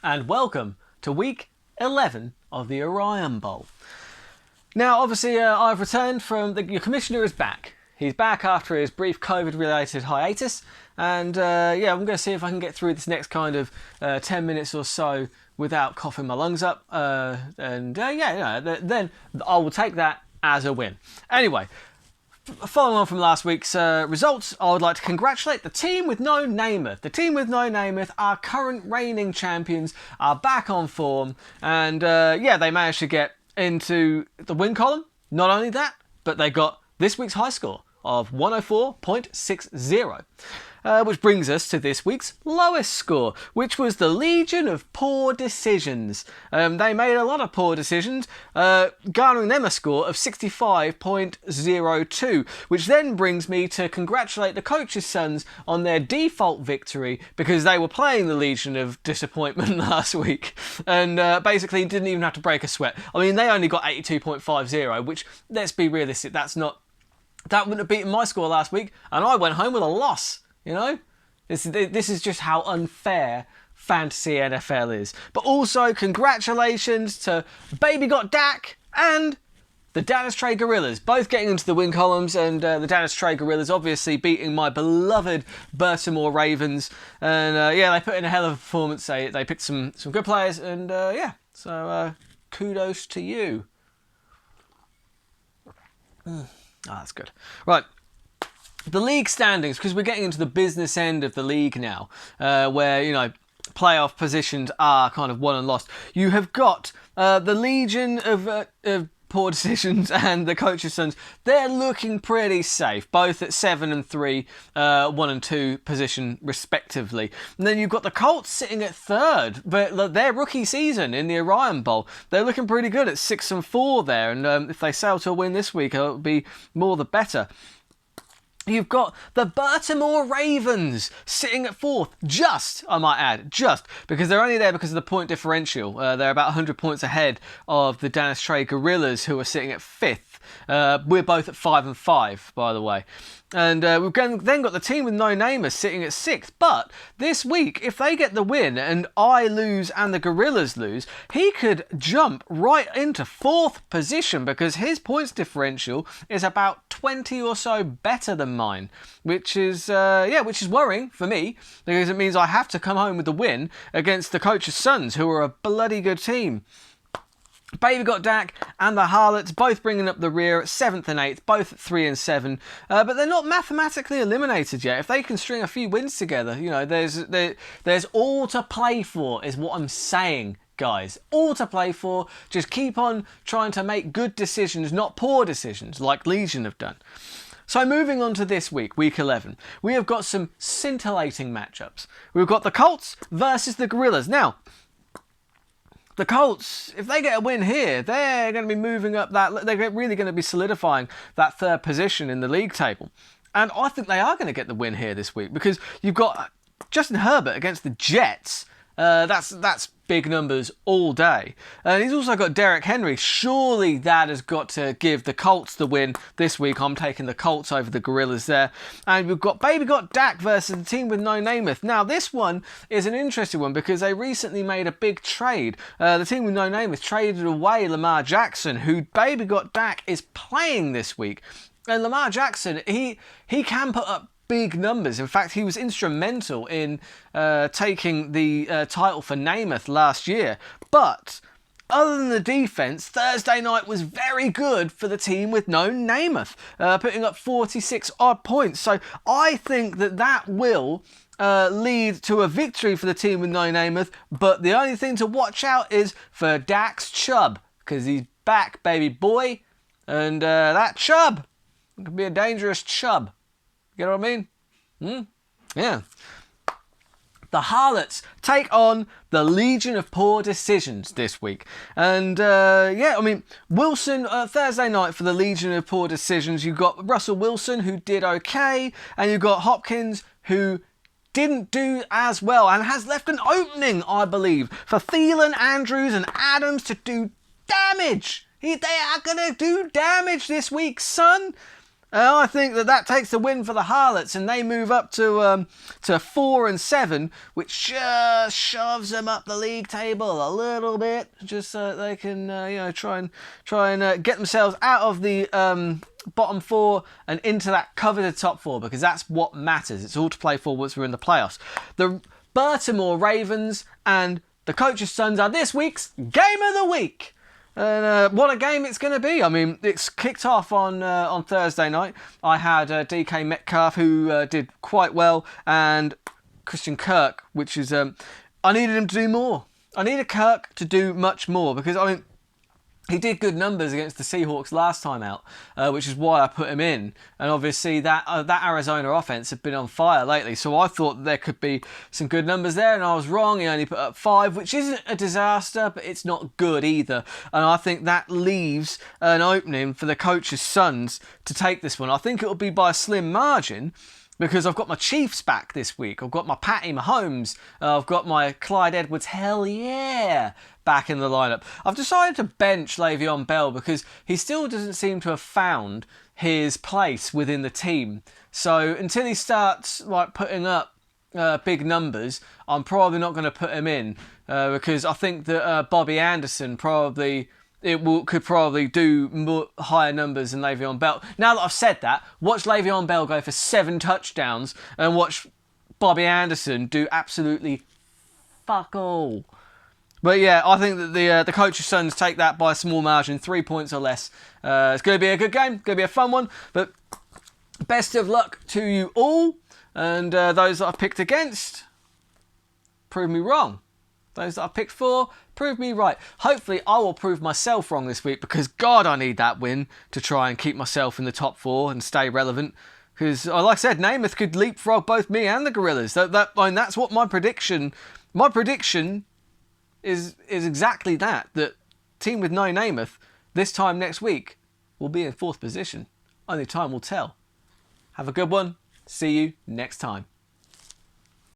and welcome to week 11 of the Orion Bowl. Now, obviously, I've returned from your commissioner is back. He's back after his brief COVID-related hiatus, and I'm going to see if I can get through this next kind of 10 minutes or so without coughing my lungs up, then I will take that as a win. Anyway, following on from last week's results, I would like to congratulate the team with no Namath. The team with no Namath, our current reigning champions, are back on form, and they managed to get into the win column. Not only that, but they got this week's high score of 104.60. Which brings us to this week's lowest score, which was the Legion of Poor Decisions. They made a lot of poor decisions, garnering them a score of 65.02, which then brings me to congratulate the coach's sons on their default victory, because they were playing the Legion of Disappointment last week, and basically didn't even have to break a sweat. I mean, they only got 82.50, which, let's be realistic, that wouldn't have beaten my score last week, and I went home with a loss. You know, this is just how unfair fantasy NFL is. But also, congratulations to Baby Got Dak and the Dallas Trey Gorillas, both getting into the win columns, and the Dallas Trey Gorillas obviously beating my beloved Burtimore Ravens. And they put in a hell of a performance. They picked some good players, and so kudos to you. That's good. Right. The league standings, because we're getting into the business end of the league now, where, playoff positions are kind of won and lost. You have got the Legion of Poor Decisions and the coach's sons. They're looking pretty safe, both at 7 and 3, 1 and 2 position respectively. And then you've got the Colts sitting at 3rd, but their rookie season in the Orion Bowl, they're looking pretty good at 6 and 4 there. And if they sail to a win this week, it'll be more the better. You've got the Burtimore Ravens sitting at 4th, I might add, because they're only there because of the point differential. They're about 100 points ahead of the Dallas Trey Gorillas, who are sitting at 5th. We're both at 5 and 5, by the way. And we've then got the team with no Namath sitting at 6th. But this week, if they get the win and I lose and the Gorillas lose, he could jump right into 4th position, because his points differential is about 20 or so better than mine, which is worrying for me, because it means I have to come home with the win against the coach's sons, who are a bloody good team. Baby Got Dak and the Harlots both bringing up the rear at 7th and 8th, both at 3 and 7, but they're not mathematically eliminated yet. If they can string a few wins together, there's all to play for, is what I'm saying, guys. All to play for. Just keep on trying to make good decisions, not poor decisions, like Legion have done. So moving on to this week, week 11, we have got some scintillating matchups. We've got the Colts versus the Gorillas. Now, the Colts, if they get a win here, they're going to be moving up they're really going to be solidifying that 3rd position in the league table. And I think they are going to get the win here this week, because you've got Justin Herbert against the Jets. That's big numbers all day. And he's also got Derrick Henry. Surely that has got to give the Colts the win this week. I'm taking the Colts over the Gorillas there. And we've got Baby Got Dak versus the team with no Namath. Now, this one is an interesting one, because they recently made a big trade. The team with no Namath traded away Lamar Jackson, who Baby Got Dak is playing this week. And Lamar Jackson, he can put up big numbers. In fact, he was instrumental in taking the title for Namath last year. But other than the defense, Thursday night was very good for the team with no Namath, putting up 46 odd points. So I think that will lead to a victory for the team with no Namath. But the only thing to watch out is for Dak's Chubb, because he's back, baby boy. And that Chubb could be a dangerous Chubb. You know what I mean? Yeah. The Harlots take on the Legion of Poor Decisions this week. And Wilson, Thursday night for the Legion of Poor Decisions, you've got Russell Wilson, who did okay, and you've got Hopkins, who didn't do as well and has left an opening, I believe, for Thielen, Andrews and Adams to do damage. They are going to do damage this week, son. I think that takes the win for the Harlots, and they move up to 4 and 7, which just shoves them up the league table a little bit, just so they can try and get themselves out of the bottom 4 and into that coveted top 4, because that's what matters. It's all to play for once we're in the playoffs. The Burtimore Ravens and the Coach's Sons are this week's Game of the Week. And what a game it's going to be. I mean, it's kicked off on Thursday night. I had DK Metcalf, who did quite well, and Christian Kirk, which is... I needed him to do more. I needed Kirk to do much more, because, I mean, he did good numbers against the Seahawks last time out, which is why I put him in. And obviously that Arizona offense had been on fire lately, so I thought there could be some good numbers there, and I was wrong. He only put up 5, which isn't a disaster, but it's not good either. And I think that leaves an opening for the Coach's Sons to take this one. I think it'll be by a slim margin, because I've got my Chiefs back this week. I've got my Patty Mahomes. I've got my Clyde Edwards, hell yeah, back in the lineup. I've decided to bench Le'Veon Bell because he still doesn't seem to have found his place within the team. So until he starts putting up big numbers, I'm probably not going to put him in because I think that Bobby Anderson could probably do more higher numbers than Le'Veon Bell. Now that I've said that, watch Le'Veon Bell go for 7 touchdowns and watch Bobby Anderson do absolutely fuck all. But yeah, I think that the Coach's Sons take that by a small margin, 3 points or less. It's going to be a good game, going to be a fun one. But best of luck to you all. And those that I've picked against, prove me wrong. Those that I've picked for, prove me right. Hopefully I will prove myself wrong this week, because God, I need that win to try and keep myself in the top 4 and stay relevant. Because, like I said, Namath could leapfrog both me and the Gorillas. That's what my prediction is exactly that team with no Namath this time next week will be in 4th position. Only time will tell. Have a good one. See you next time.